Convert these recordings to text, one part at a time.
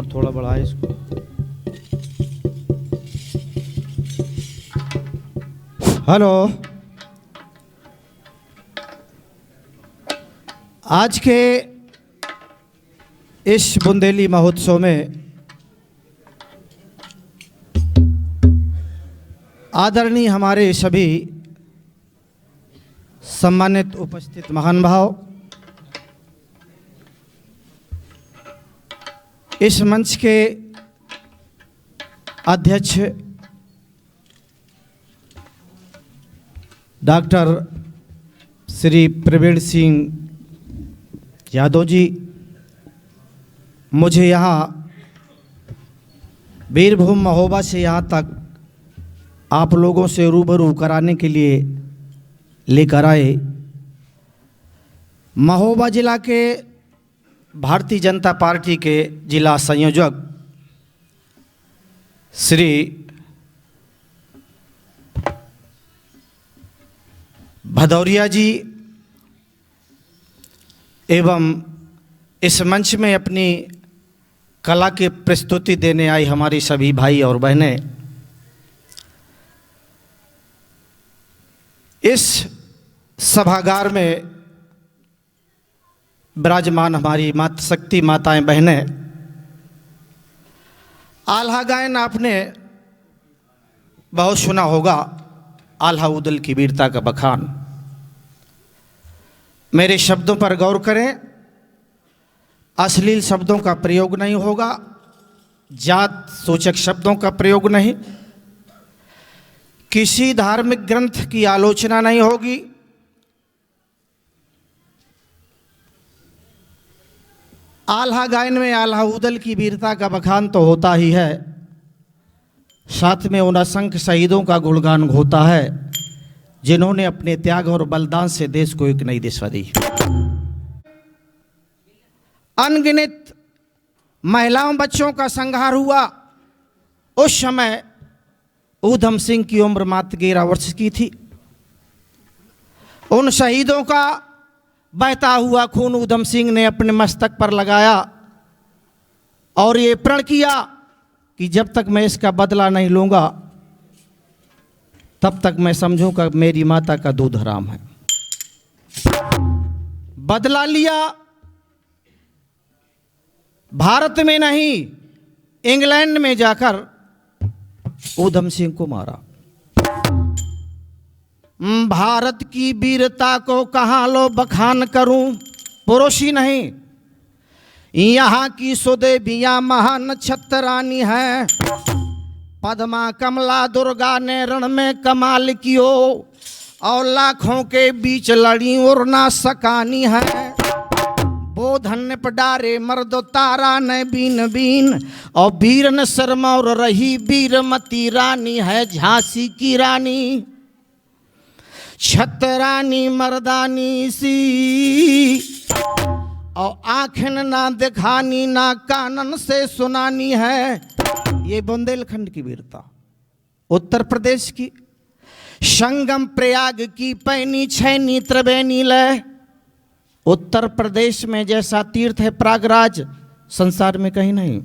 और थोड़ा बढ़ाए इसको। हेलो। आज के इस बुंदेली महोत्सव में आदरणीय हमारे सभी सम्मानित उपस्थित महान भाव, इस मंच के अध्यक्ष डॉक्टर श्री प्रवीण सिंह यादव जी, मुझे यहाँ वीरभूम महोबा से यहाँ तक आप लोगों से रूबरू कराने के लिए लेकर आए। महोबा जिला के भारतीय जनता पार्टी के जिला संयोजक श्री भदौरिया जी एवं इस मंच में अपनी कला की प्रस्तुति देने आई हमारी सभी भाई और बहनें, इस सभागार में विराजमान हमारी मातृशक्ति माताएं बहनें, आल्हा गायन आपने बहुत सुना होगा, आल्हा उदल की वीरता का बखान। मेरे शब्दों पर गौर करें, अश्लील शब्दों का प्रयोग नहीं होगा, जात सूचक शब्दों का प्रयोग नहीं, किसी धार्मिक ग्रंथ की आलोचना नहीं होगी, आल्हा गायन में आल्हा उदल की वीरता का बखान तो होता ही है, साथ में उन असंख्य शहीदों का गुणगान होता है जिन्होंने अपने त्याग और बलिदान से देश को एक नई दिशा दी। अनगिनत महिलाओं बच्चों का संहार हुआ। उस समय ऊधम सिंह की उम्र मात्र 11 वर्ष की थी। उन शहीदों का बहता हुआ खून ऊधम सिंह ने अपने मस्तक पर लगाया और ये प्रण किया कि जब तक मैं इसका बदला नहीं लूंगा तब तक मैं समझूंगा मेरी माता का दूध हराम है। बदला लिया, भारत में नहीं इंग्लैंड में जाकर ऊधम सिंह को मारा। भारत की वीरता को कहाँ लो बखान करूं, पुरुष ही नहीं, यहाँ की सुदेवियाँ महान छत्ररानी है। पद्मा कमला दुर्गा ने रण में कमाल कियो और लाखों के बीच लड़ी और ना सकानी है। वो धन्य पडारे मर्द तारा ने बीन बीन और वीर न सरमौर रही वीरमती रानी है झांसी की रानी। छतरानी मर्दानी सी और आँखें ना दिखानी ना कानन से सुनानी है। ये बुंदेलखंड की वीरता, उत्तर प्रदेश की संगम प्रयाग की पैनी छैनी त्रिवेणी लय। उत्तर प्रदेश में जैसा तीर्थ है प्रयागराज संसार में कहीं नहीं।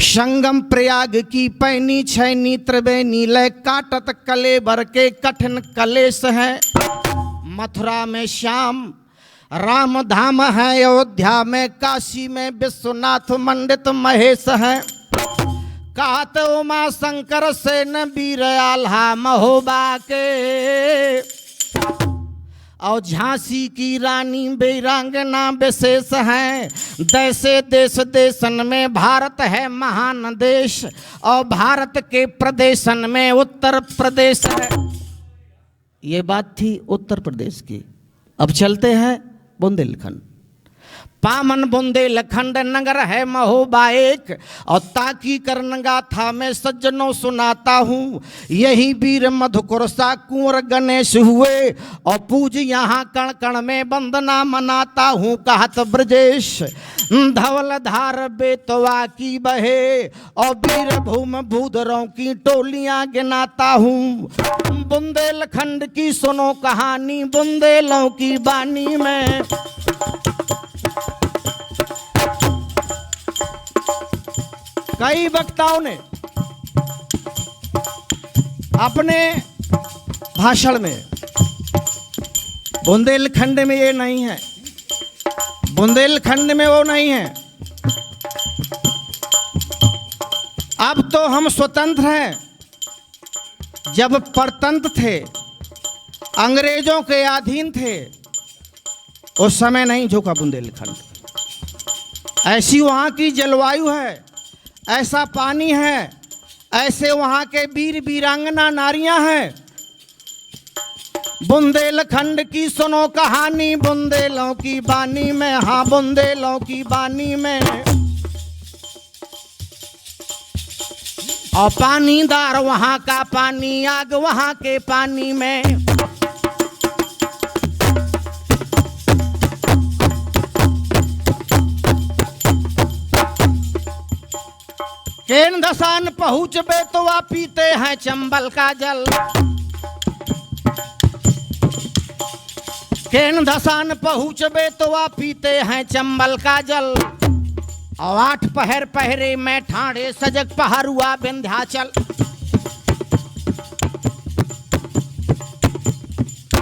संगम प्रयाग की पैनी छैनी त्रिवेणी लय, काटत कले भर के कठिन कलेश है। मथुरा में श्याम राम धाम है, अयोध्या में काशी में विश्वनाथ मंडित महेश है। कहत उमा शंकर से न वीर आल्हा महोबा के और झांसी की रानी वीरांगना विशेष है। जैसे देश देशन में भारत है महान देश और भारत के प्रदेशन में उत्तर प्रदेश है। ये बात थी उत्तर प्रदेश की। अब चलते हैं बुंदेलखंड। पावन बुंदेलखंड नगर है महोबा एक और ताकि कर्ण गाथा में सज्जनों सुनाता हूँ। यही वीर मधुकर सा कुंवर गणेश हुए और पूज यहाँ कण कण में वंदना मनाता हूँ। कहत ब्रजेश धवल धार बेतवा की बहे और वीर भूम भूधरों की टोलियां गिनाता हूँ। बुंदेलखंड की सुनो कहानी बुंदेलों की बानी में। कई वक्ताओं ने अपने भाषण में, बुंदेलखंड में ये नहीं है, बुंदेलखंड में वो नहीं है, अब तो हम स्वतंत्र हैं, जब परतंत्र थे, अंग्रेजों के अधीन थे, उस समय नहीं झुका बुंदेलखंड। ऐसी वहाँ की जलवायु है, ऐसा पानी है, ऐसे वहाँ के वीर वीरांगना नारियां हैं। बुंदेलखंड की सुनो कहानी, बुंदेलों की बानी में, हाँ बुंदेलों की बानी में। और पानीदार वहाँ का पानी, आग वहाँ के पानी में। केन धसान पहुँचबे तो आ पीते हैं चंबल का जल। केन धसान पहुँचबे तो आ पीते हैं चंबल का जल। और 8 पहर पहरे में ठाणे सजग पहरुआ विंध्याचल।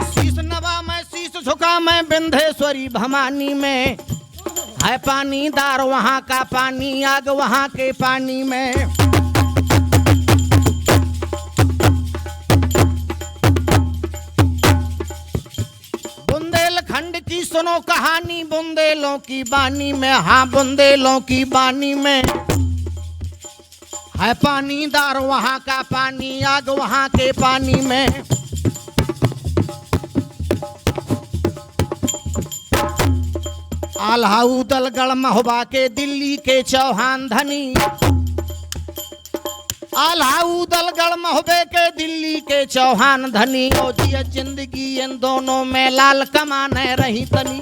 शीश नवा में शीश झुका मैं विंध्येश्वरी भवानी में। है पानीदार वहाँ का पानी, आग वहाँ के पानी में। बुंदेलखंड की सुनो कहानी, बुंदेलों की बानी में, हाँ बुंदेलों की बानी में। है पानीदार वहाँ का पानी, आग वहाँ के पानी में। आल्हाऊ दलगढ़ महोबा के दिल्ली के चौहान धनी। आल्हाऊ दलगढ़ महोबे के दिल्ली के चौहान धनी। ओ जिया जिंदगी इन दोनों में लाल कमाने रही तनी।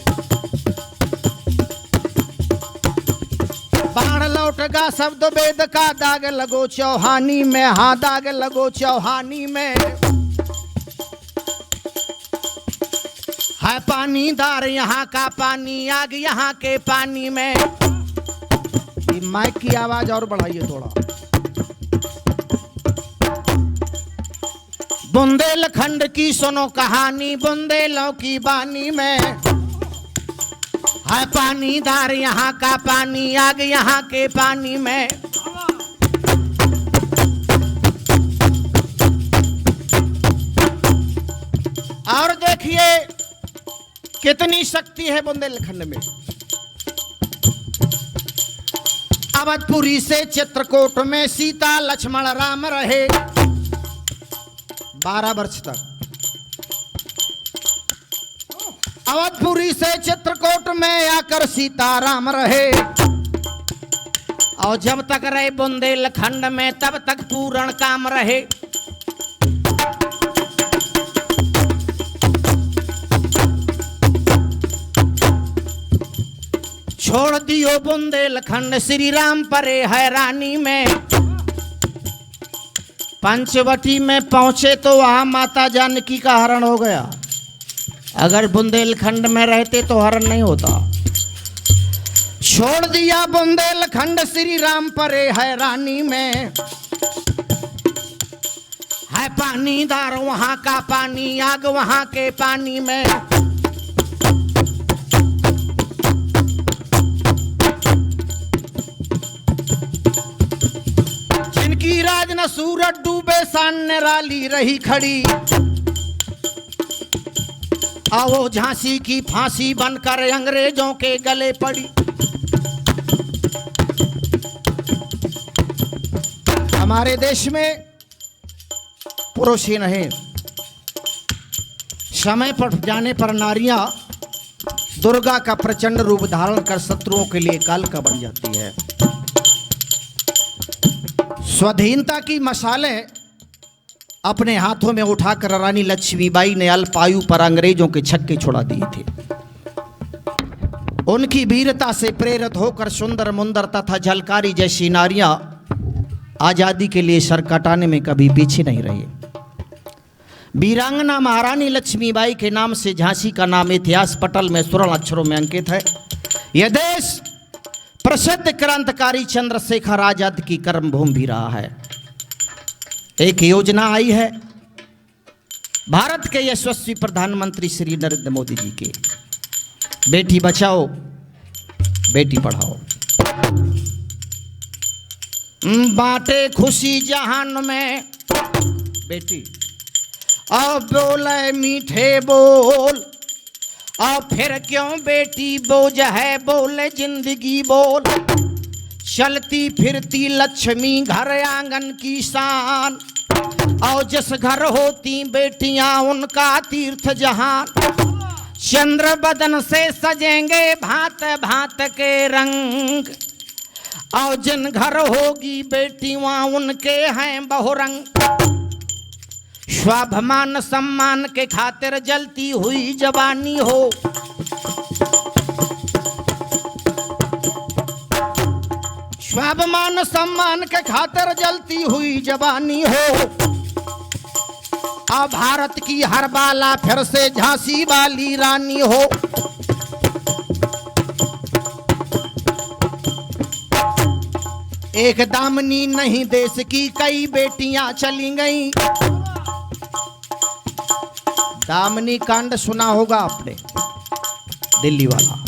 बाण लौटगा शब्द वेद का, दाग लगो चौहानी में, हाँ दाग लगो चौहानी में। है पानीदार यहाँ का पानी, आग यहाँ के पानी में। माइक की आवाज और बढ़ाइए थोड़ा। बुंदेलखंड की सुनो कहानी, बुंदेलों की बानी में। है पानीदार यहाँ का पानी, आग यहाँ के पानी में। और देखिए कितनी शक्ति है बुंदेलखंड में। अवधपुरी से चित्रकूट में सीता लक्ष्मण राम रहे 12 वर्ष तक। अवधपुरी से चित्रकूट में आकर सीता राम रहे। और जब तक रहे बुंदेलखंड में, तब तक पूर्ण काम रहे। छोड़ दियो बुंदेलखंड, श्री राम परे हैरानी में। पंचवटी में पहुंचे तो वहां माता जानकी का हरण हो गया। अगर बुंदेलखंड में रहते तो हरण नहीं होता। छोड़ दिया बुंदेलखंड, श्री राम परे हैरानी में। है पानीदार वहां का पानी, आग वहां के पानी में। जिनकी राज न सूरज डूबे, सामने राली रही खड़ी। आओ झांसी की फांसी बनकर अंग्रेजों के गले पड़ी। हमारे देश में पुरुष ही नहीं, समय पर जाने पर नारियां दुर्गा का प्रचंड रूप धारण कर शत्रुओं के लिए काल का बन जाती है। स्वाधीनता की मशालें अपने हाथों में उठाकर रानी लक्ष्मीबाई ने अल्पायु पर अंग्रेजों के छक्के छुड़ा दिए थे। उनकी वीरता से प्रेरित होकर सुंदर मुंदर तथा झलकारी जैसी नारियां आजादी के लिए सर कटाने में कभी पीछे नहीं रही। वीरांगना महारानी लक्ष्मीबाई के नाम से झांसी का नाम इतिहास पटल में स्वर्ण अक्षरों में अंकित है। यह देश प्रसिद्ध क्रांतिकारी चंद्रशेखर आजाद की कर्मभूमि भी रहा है। एक योजना आई है भारत के यशस्वी प्रधानमंत्री श्री नरेंद्र मोदी जी के, बेटी बचाओ बेटी पढ़ाओ। बाटे खुशी जहान में बेटी, और बोले मीठे बोल, और फिर क्यों बेटी बोझ है बोले जिंदगी बोल। चलती फिरती लक्ष्मी घर आंगन की शान, और जिस घर होती बेटियां उनका तीर्थ जहान। चंद्र बदन से सजेंगे भांत भांत के रंग, और जिन घर होगी बेटियां उनके हैं बहुरंग। स्वाभिमान सम्मान के खातिर जलती हुई जवानी हो, स्वाभिमान सम्मान के खातिर जलती हुई जवानी हो। अब भारत की हर बाला फिर से झांसी वाली रानी हो। एक दामनी नहीं देश की कई बेटियां चली गईं। दामनी कांड सुना होगा आपने, दिल्ली वाला।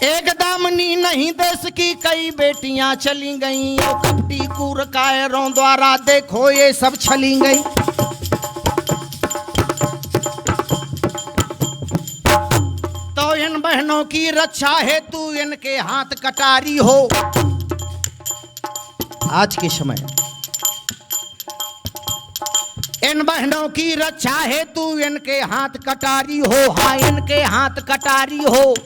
एक दामनी नहीं देश की कई बेटियां चली गईं, कपटी कूर कायरों द्वारा देखो ये सब छली गई। तो इन बहनों की रक्षा हेतु इनके हाथ कटारी हो। आज के समय इन बहनों की रक्षा हेतु इनके हाथ कटारी हो। हाँ, इनके हाथ कटारी हो।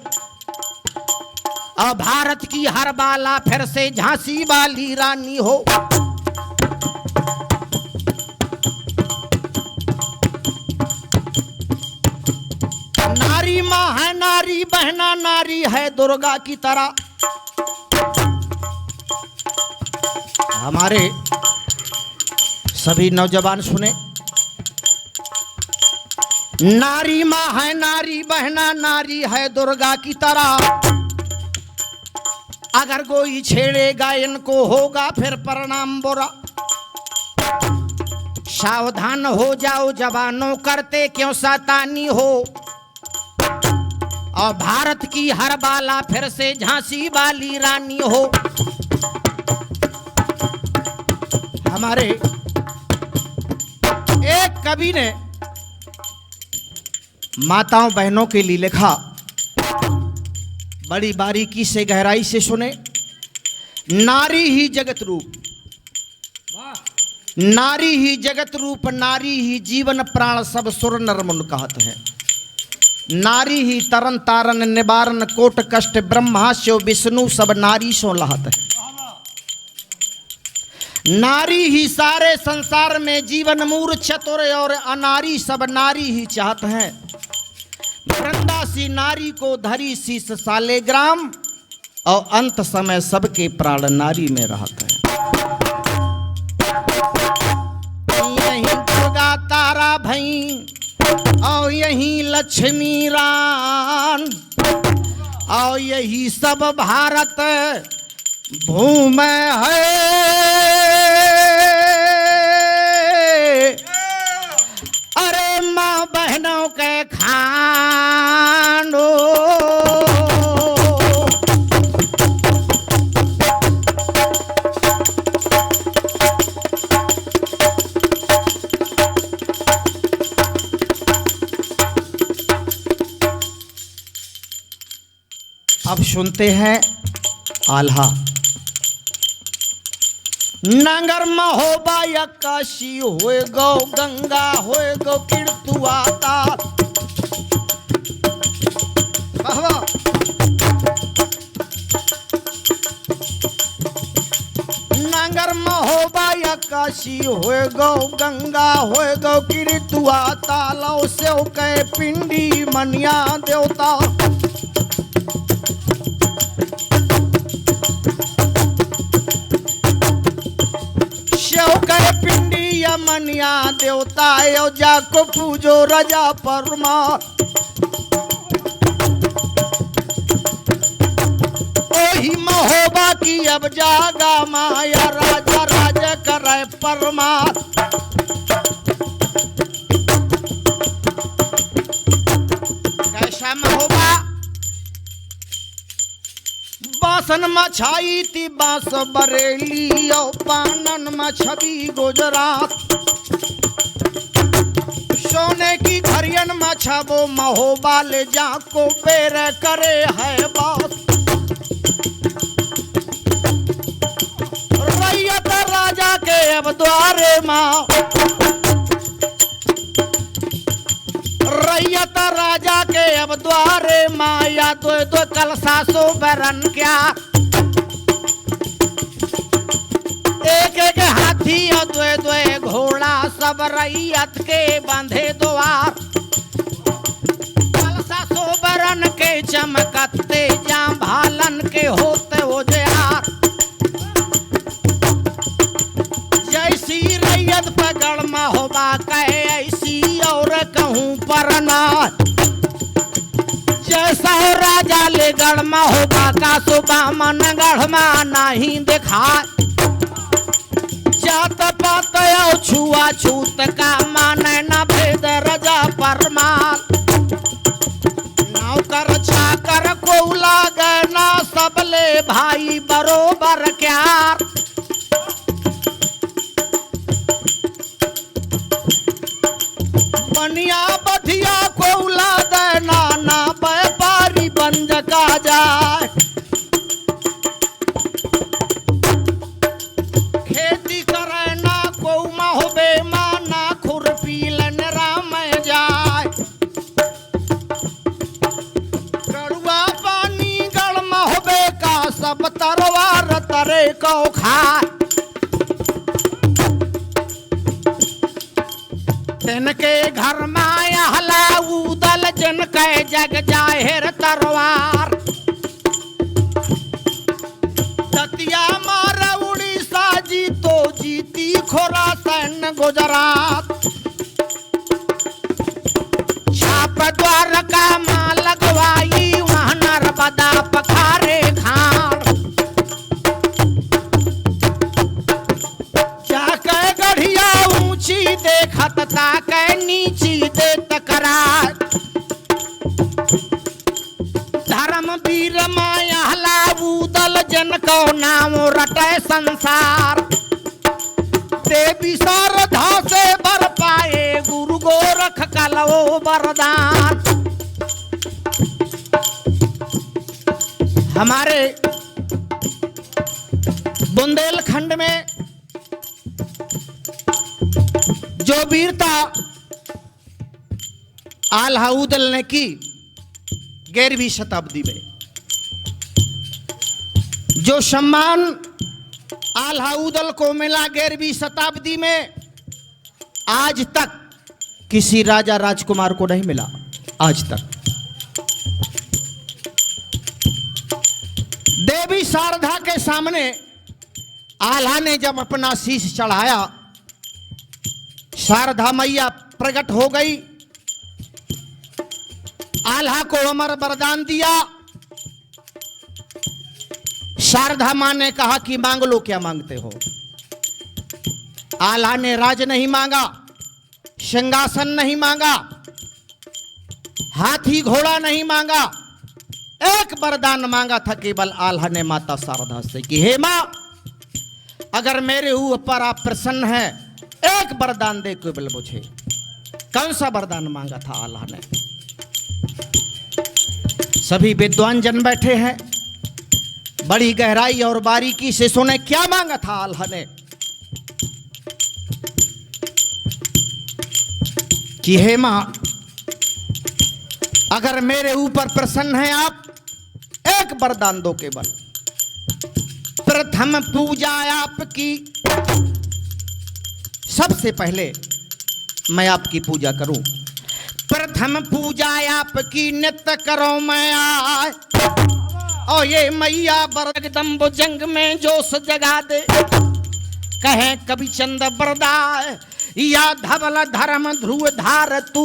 अब भारत की हर बाला फिर से झांसी वाली रानी हो। नारी माँ है नारी बहना नारी है दुर्गा की तरह। हमारे सभी नौजवान सुने, नारी माँ है नारी बहना नारी है दुर्गा की तरह। अगर कोई छेड़ेगा इनको होगा फिर परिणाम बुरा। सावधान हो जाओ जवानों करते क्यों शैतानी हो। और भारत की हर बाला फिर से झांसी वाली रानी हो। हमारे एक कवि ने माताओं बहनों के लिए लिखा, बड़ी बारीकी से गहराई से सुने। नारी ही जगत रूप, नारी ही जगत रूप, नारी ही जीवन प्राण सब सुर नर मुन कहत है। नारी ही तरन तारन निवारण कोट कष्ट ब्रह्मा शिव विष्णु सब नारी सो लहत है। नारी ही सारे संसार में जीवन मूर चतुर और अनारी सब नारी ही चाहत हैं। वृंदा सी नारी को धरी शीस सालेग्राम, और अंत समय सबके प्राण नारी में रहत है। यहीं दुर्गा तारा भई, और यहीं लक्ष्मी रान, और यही सब भारत भूमि है। अरे माँ बहनों के खानो, अब सुनते हैं आल्हा। नगर महोबा या काशी होए गो गंगा होए गो कीर्तुआता। नगर महोबा या काशी होए गो गंगा होए गो कीर्तुआता। लौ से के पिंडी मनिया देवता। पिंडी मनिया देवता योजा को पूजो रजा परमा। बाकी अब जागा माया राजा राजा करे परमार। कैसा महोबा बासन मछाई थी बांस बरेली और पानन मछबी गुजरात। सोने की घरियन मछबो महोबा ले जा को बेर करे है बात। रैयत राजा के अब द्वारे माँ रैयत राजा के अब द्वारे माया दो दो कलसा सो बरन क्या। एक एक हाथी और दो दो घोड़ा सब रैयत के बंधे द्वार। कलसा सो बरन के चमकते जा भालन के होते हो जार। जैसी रैयत पगड़ महोबा कहे ऐसी और कहूँ पर ना। जैसा राजा ले गढ़ महोबा का सुबह मन गढ़ में नहीं दिखा। जात पात छुआ छूत का माने न भेद रजा परमार। नौकर चाकर को लागे ना सबले भाई बरोबर क्यार। बनिया बधिया को उला देना ना व्यापारी बंज का जाए। खेती करे ना को महोबे माना खुरपी लन राम जाए। कड़ुआ पानी गढ़ महोबे का सब तरवार तरे को खाए। तिनके घर माया हलाऊदल जन के जग जाहिर तरवार। दतिया मार उड़ीसा जी तो जीती खोरासन गुजरात। छाप द्वार का मां लगवाई वहां नर्मदा पखारे घाट। जाके गढ़िया ऊंची देखत ताके नीची दे तकरार। धर्मवीर माया हलाऊदल जन को नाम रटे संसार। देवी शारदा से बर पाए गुरु गोरख कलो वरदान। हमारे बुंदेलखंड में जो वीरता आल्हाउदल ने की 11वीं शताब्दी में, जो सम्मान आल्हाउदल को मिला 11वीं शताब्दी में, आज तक किसी राजा राजकुमार को नहीं मिला। आज तक देवी शारदा के सामने आल्हा ने जब अपना शीश चढ़ाया, शारदा मैया प्रकट हो गई। आल्हा को अमर वरदान दिया। शारदा मां ने कहा कि मांग लो, क्या मांगते हो। आल्हा ने राज नहीं मांगा, सिंहासन नहीं मांगा, हाथी घोड़ा नहीं मांगा। एक वरदान मांगा था केवल आल्हा ने माता शारदा से कि हे मां, अगर मेरे ऊपर आप प्रसन्न हैं, एक वरदान दे केवल मुझे। कौन सा वरदान मांगा था आल्हा ने? सभी विद्वान जन बैठे हैं, बड़ी गहराई और बारीकी से सुने क्या मांगा था आल्हा ने। कि हे मां, अगर मेरे ऊपर प्रसन्न हैं आप, एक वरदान दो केवल। प्रथम पूजा आपकी, सबसे पहले मैं आपकी पूजा करूं। प्रथम पूजा आपकी नित्य करो मैं आए। और ये मैया बरदम भुजंग में जोश जगा दे। कहे कवि चंद बरदाय, या धवल धर्म ध्रुव धार तू।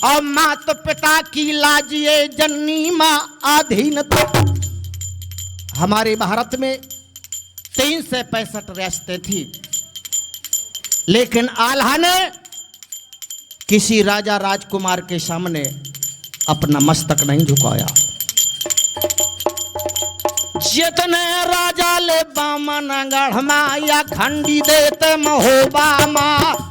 और मात पिता की लाजिए जननी माँ अधीन तू। हमारे भारत में 365 रियासतें थी, लेकिन आल्हा ने किसी राजा राजकुमार के सामने अपना मस्तक नहीं झुकाया। जितने राजा ले बामन गढ़ माया खंडी देते महोबा माँ,